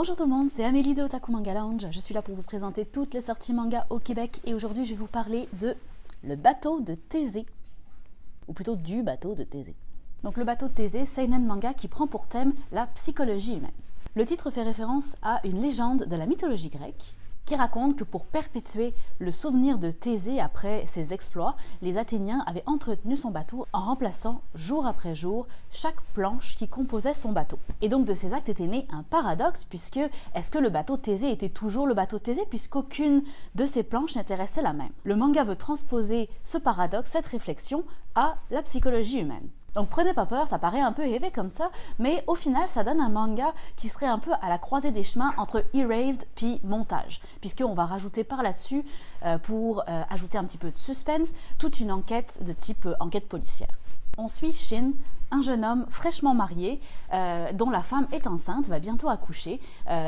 Bonjour tout le monde, c'est Amélie de Otaku Manga Lounge. Je suis là pour vous présenter toutes les sorties manga au Québec et aujourd'hui je vais vous parler de Le bateau de Thésée, ou plutôt du bateau de Thésée. Donc le bateau de Thésée, seinen manga qui prend pour thème la psychologie humaine. Le titre fait référence à une légende de la mythologie grecque qui raconte que pour perpétuer le souvenir de Thésée après ses exploits, les Athéniens avaient entretenu son bateau en remplaçant jour après jour chaque planche qui composait son bateau. Et donc de ces actes était né un paradoxe puisque est-ce que le bateau de Thésée était toujours le bateau de Thésée puisqu'aucune de ces planches n'intéressait la même. Le manga veut transposer ce paradoxe, cette réflexion à la psychologie humaine. Donc prenez pas peur, ça paraît un peu élevé comme ça, mais au final ça donne un manga qui serait un peu à la croisée des chemins entre Erased puis montage, puisqu'on va rajouter par là-dessus, pour ajouter un petit peu de suspense, toute une enquête de type enquête policière. On suit Shin, un jeune homme fraîchement marié, dont la femme est enceinte, va bientôt accoucher,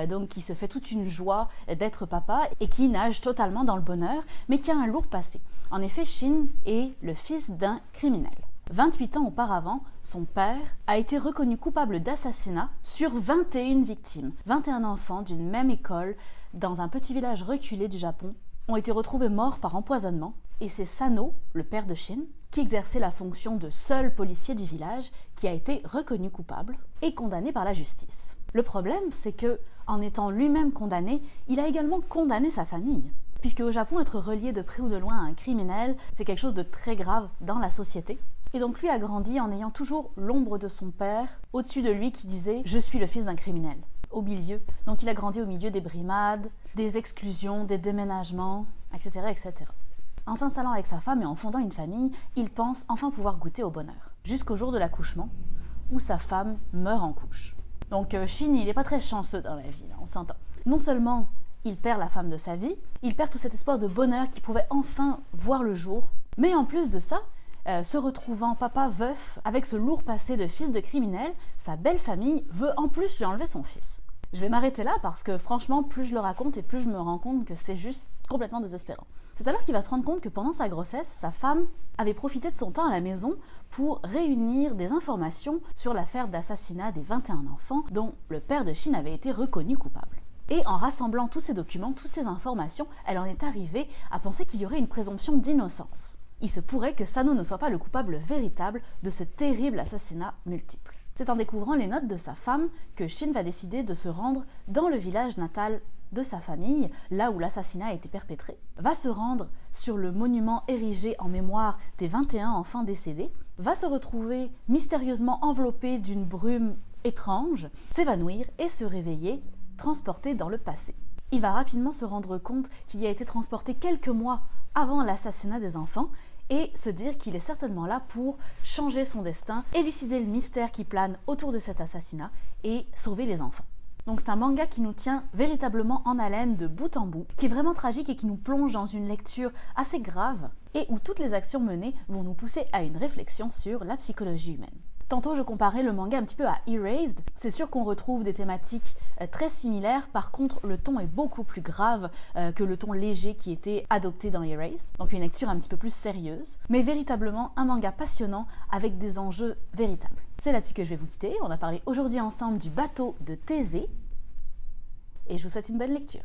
donc qui se fait toute une joie d'être papa et qui nage totalement dans le bonheur, mais qui a un lourd passé. En effet, Shin est le fils d'un criminel. 28 ans auparavant, son père a été reconnu coupable d'assassinat sur 21 victimes. 21 enfants d'une même école dans un petit village reculé du Japon ont été retrouvés morts par empoisonnement et c'est Sano, le père de Shin, qui exerçait la fonction de seul policier du village, qui a été reconnu coupable et condamné par la justice. Le problème, c'est que, en étant lui-même condamné, il a également condamné sa famille. Puisque au Japon, être relié de près ou de loin à un criminel, c'est quelque chose de très grave dans la société. Et donc lui a grandi en ayant toujours l'ombre de son père au-dessus de lui qui disait « Je suis le fils d'un criminel ». Au milieu. Donc il a grandi au milieu des brimades, des exclusions, des déménagements, etc. etc. En s'installant avec sa femme et en fondant une famille, il pense enfin pouvoir goûter au bonheur. Jusqu'au jour de l'accouchement, où sa femme meurt en couche. Donc Shin, il n'est pas très chanceux dans la vie, là, on s'entend. Non seulement il perd la femme de sa vie, il perd tout cet espoir de bonheur qui pouvait enfin voir le jour, mais en plus de ça, se retrouvant papa veuf avec ce lourd passé de fils de criminel, sa belle famille veut en plus lui enlever son fils. Je vais m'arrêter là parce que franchement, plus je le raconte et plus je me rends compte que c'est juste complètement désespérant. C'est alors qu'il va se rendre compte que pendant sa grossesse, sa femme avait profité de son temps à la maison pour réunir des informations sur l'affaire d'assassinat des 21 enfants dont le père de Shin avait été reconnu coupable. Et en rassemblant tous ces documents, toutes ces informations, elle en est arrivée à penser qu'il y aurait une présomption d'innocence. Il se pourrait que Sano ne soit pas le coupable véritable de ce terrible assassinat multiple. C'est en découvrant les notes de sa femme que Shin va décider de se rendre dans le village natal de sa famille, là où l'assassinat a été perpétré, va se rendre sur le monument érigé en mémoire des 21 enfants décédés, va se retrouver mystérieusement enveloppé d'une brume étrange, s'évanouir et se réveiller, transporté dans le passé. Il va rapidement se rendre compte qu'il y a été transporté quelques mois avant l'assassinat des enfants et se dire qu'il est certainement là pour changer son destin, élucider le mystère qui plane autour de cet assassinat et sauver les enfants. Donc c'est un manga qui nous tient véritablement en haleine de bout en bout, qui est vraiment tragique et qui nous plonge dans une lecture assez grave et où toutes les actions menées vont nous pousser à une réflexion sur la psychologie humaine. Tantôt, je comparais le manga un petit peu à Erased. C'est sûr qu'on retrouve des thématiques très similaires. Par contre, le ton est beaucoup plus grave que le ton léger qui était adopté dans Erased. Donc une lecture un petit peu plus sérieuse. Mais véritablement un manga passionnant avec des enjeux véritables. C'est là-dessus que je vais vous quitter. On a parlé aujourd'hui ensemble du bateau de Thésée. Et je vous souhaite une bonne lecture.